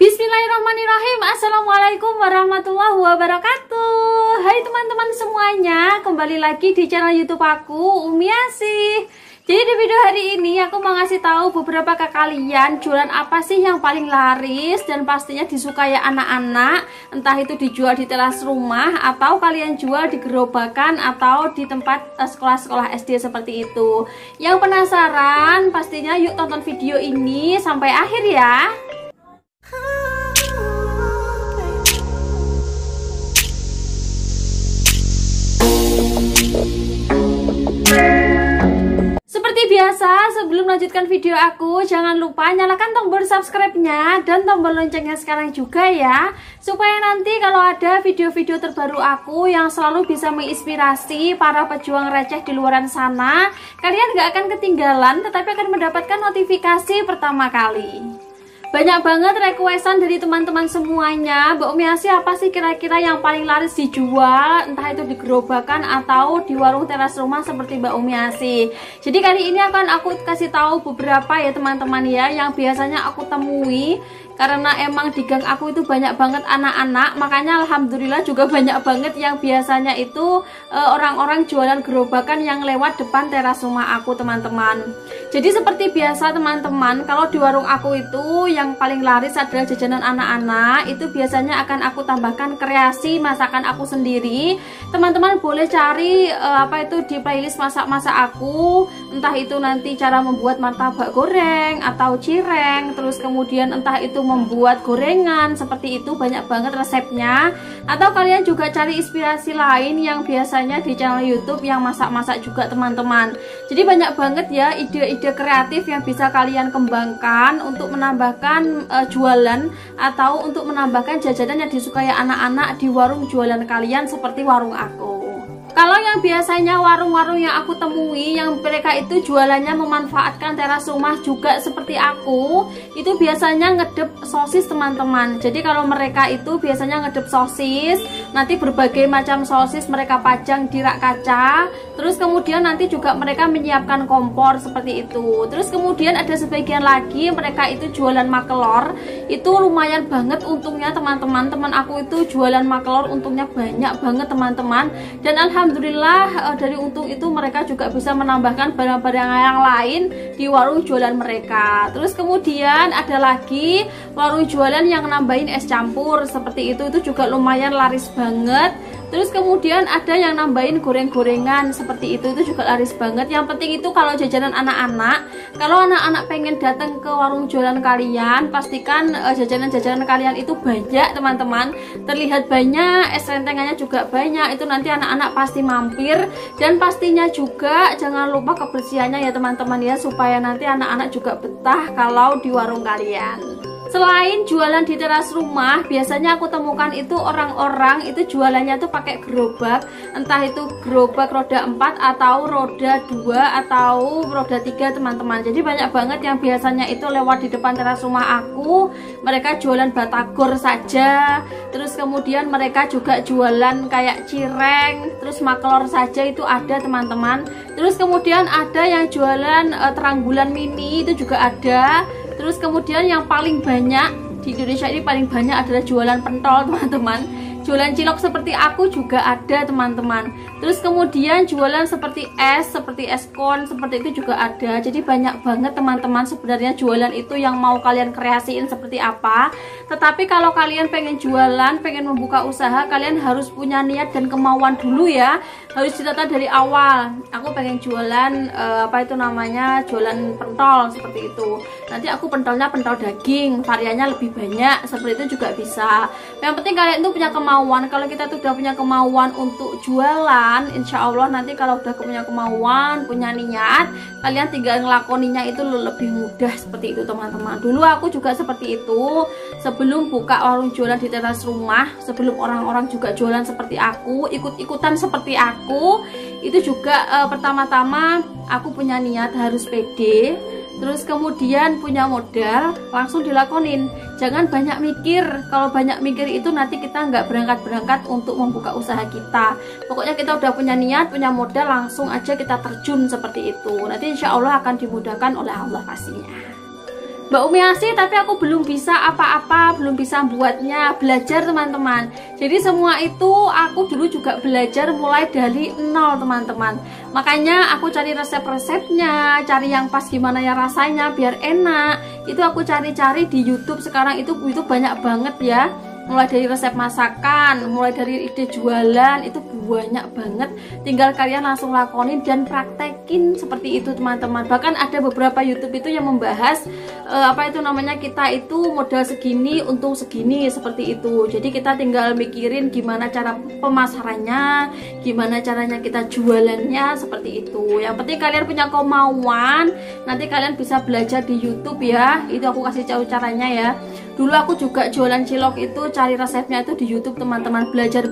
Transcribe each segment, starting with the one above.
Bismillahirrahmanirrahim. Assalamualaikum warahmatullahi wabarakatuh. Hai teman-teman semuanya, kembali lagi di channel YouTube aku, Umi Asih. Jadi di video hari ini aku mau ngasih tahu beberapa ke kalian jualan apa sih yang paling laris dan pastinya disukai anak-anak, entah itu dijual di teras rumah atau kalian jual di gerobakan atau di tempat sekolah-sekolah SD seperti itu. Yang penasaran pastinya yuk tonton video ini sampai akhir ya. Seperti biasa, sebelum melanjutkan video aku, jangan lupa nyalakan tombol subscribe-nya dan tombol loncengnya sekarang juga ya, supaya nanti kalau ada video-video terbaru aku yang selalu bisa menginspirasi para pejuang receh di luaran sana, kalian gak akan ketinggalan tetapi akan mendapatkan notifikasi pertama kali. Banyak banget requestan dari teman-teman semuanya, Mbak Umi Asih apa sih kira-kira yang paling laris dijual, entah itu di gerobakan atau di warung teras rumah seperti Mbak Umi Asih. Jadi kali ini akan aku kasih tahu beberapa ya teman-teman ya, yang biasanya aku temui. Karena emang di gang aku itu banyak banget anak-anak, makanya alhamdulillah juga banyak banget yang biasanya itu orang-orang jualan gerobakan yang lewat depan teras rumah aku teman-teman. Jadi seperti biasa teman-teman, kalau di warung aku itu yang paling laris adalah jajanan anak-anak. Itu biasanya akan aku tambahkan kreasi masakan aku sendiri. Teman-teman boleh cari apa itu di playlist masak-masak aku, entah itu nanti cara membuat martabak goreng atau cireng, terus kemudian entah itu membuat gorengan, seperti itu banyak banget resepnya. Atau kalian juga cari inspirasi lain yang biasanya di channel YouTube yang masak-masak juga teman-teman. Jadi banyak banget ya ide-ide kreatif yang bisa kalian kembangkan untuk menambahkan jualan atau untuk menambahkan jajanan yang disukai anak-anak di warung jualan kalian seperti warung aku. Kalau yang biasanya warung-warung yang aku temui yang mereka itu jualannya memanfaatkan teras rumah juga seperti aku, itu biasanya ngedep sosis teman-teman. Jadi kalau mereka itu biasanya ngedep sosis, nanti berbagai macam sosis mereka pajang di rak kaca, terus kemudian nanti juga mereka menyiapkan kompor seperti itu. Terus kemudian ada sebagian lagi mereka itu jualan makelor, itu lumayan banget untungnya teman-teman. Teman aku itu jualan makelor untungnya banyak banget teman-teman, dan alhamdulillah dari untung itu mereka juga bisa menambahkan barang-barang yang lain di warung jualan mereka. Terus kemudian ada lagi warung jualan yang nambahin es campur seperti itu juga lumayan laris banget. Terus kemudian ada yang nambahin goreng-gorengan seperti itu juga laris banget. Yang penting itu kalau jajanan anak-anak, kalau anak-anak pengen datang ke warung jualan kalian, pastikan jajanan-jajanan kalian itu banyak teman-teman. Terlihat banyak, es rentengannya juga banyak, itu nanti anak-anak pasti mampir. Dan pastinya juga jangan lupa kebersihannya ya teman-teman ya, supaya nanti anak-anak juga betah kalau di warung kalian. Selain jualan di teras rumah, biasanya aku temukan itu orang-orang itu jualannya tuh pakai gerobak, entah itu gerobak roda 4 atau roda 2 atau roda 3 teman-teman. Jadi banyak banget yang biasanya itu lewat di depan teras rumah aku, mereka jualan batagor saja. Terus kemudian mereka juga jualan kayak cireng, terus makelor saja itu ada teman-teman. Terus kemudian ada yang jualan terang bulan mini itu juga ada. Terus kemudian yang paling banyak di Indonesia ini paling banyak adalah jualan pentol teman-teman. Jualan cilok seperti aku juga ada teman-teman. Terus kemudian jualan seperti es kon seperti itu juga ada. Jadi banyak banget teman-teman sebenarnya jualan itu yang mau kalian kreasiin seperti apa. Tetapi kalau kalian pengen jualan, pengen membuka usaha, kalian harus punya niat dan kemauan dulu ya. Harus ditata dari awal. Aku pengen jualan apa itu namanya, jualan pentol seperti itu. Nanti aku pentolnya pentol daging, variannya lebih banyak, seperti itu juga bisa. Yang penting kalian tuh punya kemauan. Kalau kita tuh udah punya kemauan untuk jualan, insya Allah nanti kalau udah punya kemauan, punya niat, kalian tinggal ngelakoninya itu lebih mudah seperti itu teman-teman. Dulu aku juga seperti itu, sebelum buka warung jualan di teras rumah, sebelum orang-orang juga jualan seperti aku, ikut-ikutan seperti aku, itu juga pertama-tama aku punya niat harus pede. Terus kemudian punya modal, langsung dilakonin. Jangan banyak mikir. Kalau banyak mikir itu nanti kita nggak berangkat-berangkat untuk membuka usaha kita. Pokoknya kita udah punya niat, punya modal, langsung aja kita terjun seperti itu. Nanti insya Allah akan dimudahkan oleh Allah pastinya. Mbak Umi Asih, tapi aku belum bisa apa-apa, belum bisa buatnya. Belajar teman-teman. Jadi semua itu aku dulu juga belajar mulai dari nol teman-teman. Makanya aku cari resep-resepnya, cari yang pas gimana ya rasanya biar enak. Itu aku cari-cari di YouTube. Sekarang itu banyak banget ya. Mulai dari resep masakan, mulai dari ide jualan, itu banyak banget. Tinggal kalian langsung lakonin dan praktekin seperti itu teman-teman. Bahkan ada beberapa YouTube itu yang membahas kita itu modal segini, untung segini, seperti itu. Jadi kita tinggal mikirin gimana cara pemasarannya, gimana caranya kita jualannya, seperti itu. Yang penting kalian punya kemauan, nanti kalian bisa belajar di YouTube ya. Itu aku kasih tahu caranya ya. Dulu aku juga jualan cilok itu cari resepnya itu di YouTube teman-teman, belajar,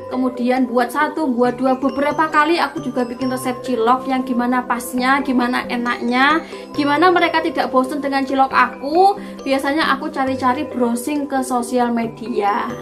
kemudian buat 1, buat 2, beberapa kali aku juga bikin resep cilok yang gimana pasnya, gimana enaknya, gimana mereka tidak bosan dengan cilok aku. Biasanya aku cari-cari browsing ke sosial media.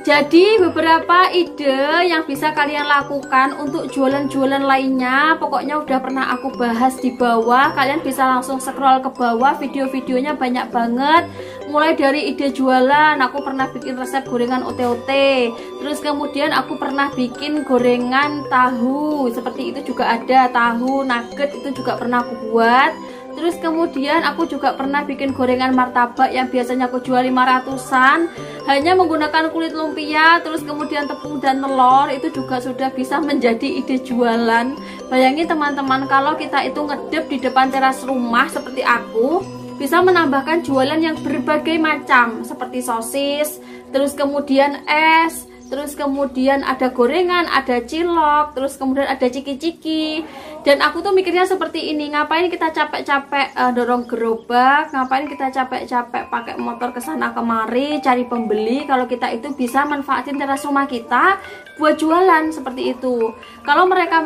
Jadi beberapa ide yang bisa kalian lakukan untuk jualan-jualan lainnya, pokoknya udah pernah aku bahas di bawah. Kalian bisa langsung scroll ke bawah, video-videonya banyak banget. Mulai dari ide jualan, aku pernah bikin resep gorengan ote-ote. Terus kemudian aku pernah bikin gorengan tahu, seperti itu juga ada, tahu nugget itu juga pernah aku buat. Terus kemudian aku juga pernah bikin gorengan martabak yang biasanya aku jual 500-an, hanya menggunakan kulit lumpia, terus kemudian tepung dan telur. Itu juga sudah bisa menjadi ide jualan. Bayangin teman-teman, kalau kita itu ngedep di depan teras rumah seperti aku, bisa menambahkan jualan yang berbagai macam, seperti sosis, terus kemudian es, terus kemudian ada gorengan, ada cilok, terus kemudian ada ciki-ciki. Dan aku tuh mikirnya seperti ini, ngapain kita capek-capek dorong gerobak, ngapain kita capek-capek pakai motor kesana kemari cari pembeli, kalau kita itu bisa manfaatin teras rumah kita buat jualan seperti itu. Kalau mereka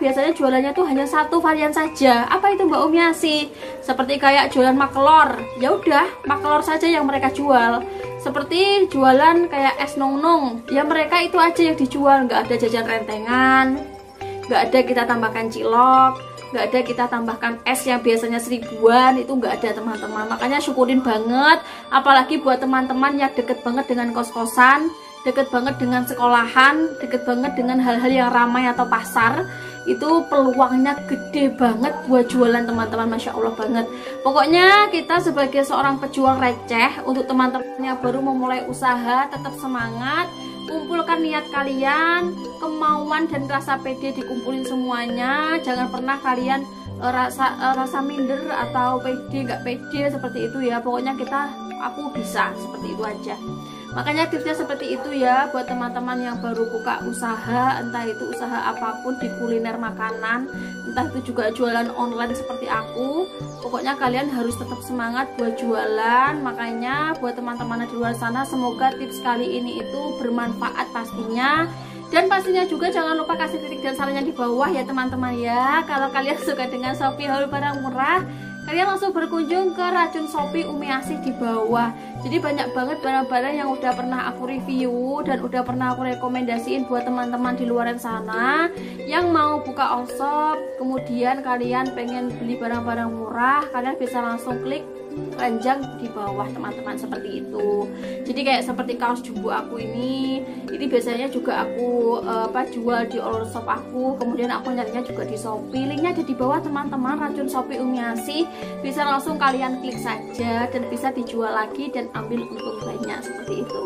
biasanya jualannya tuh hanya satu varian saja. Apa itu Mbak Umi Asih? Seperti kayak jualan makelor. Ya udah, makelor saja yang mereka jual. Seperti jualan kayak es nong-nong, ya mereka itu aja yang dijual, nggak ada jajan rentengan, nggak ada kita tambahkan cilok, nggak ada kita tambahkan es yang biasanya 1000-an, itu nggak ada teman-teman. Makanya syukurin banget, apalagi buat teman-teman yang deket banget dengan kos-kosan, deket banget dengan sekolahan, deket banget dengan hal-hal yang ramai atau pasar. Itu peluangnya gede banget buat jualan teman-teman, Masya Allah banget. Pokoknya kita sebagai seorang pejuang receh, untuk teman-teman yang baru memulai usaha, tetap semangat, kumpulkan niat kalian, kemauan dan rasa pede dikumpulin semuanya. Jangan pernah kalian rasa minder atau pede nggak pede seperti itu ya. Pokoknya aku bisa, seperti itu aja. Makanya tipsnya seperti itu ya buat teman-teman yang baru buka usaha, entah itu usaha apapun di kuliner makanan, entah itu juga jualan online seperti aku. Pokoknya kalian harus tetap semangat buat jualan. Makanya buat teman-teman di luar sana, semoga tips kali ini itu bermanfaat pastinya. Dan pastinya juga jangan lupa kasih titik dan sarannya di bawah ya teman-teman ya. Kalau kalian suka dengan Shopee haul barang murah, kalian langsung berkunjung ke Racun Shopee Umi Asih di bawah. Jadi banyak banget barang-barang yang udah pernah aku review dan udah pernah aku rekomendasiin buat teman-teman di luar sana yang mau buka all-shop, kemudian kalian pengen beli barang-barang murah, kalian bisa langsung klik ranjang di bawah teman-teman, seperti itu. Jadi kayak seperti kaos jumbo aku ini biasanya juga aku jual di all shop aku, kemudian aku nyarinya juga di Shopee. Linknya ada di bawah teman-teman, Racun Shopee Umi Asih. Bisa langsung kalian klik saja dan bisa dijual lagi dan ambil untung banyak, seperti itu.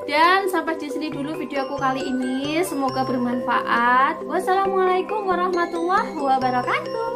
Dan sampai di sini dulu video aku kali ini, semoga bermanfaat. Wassalamualaikum warahmatullahi wabarakatuh.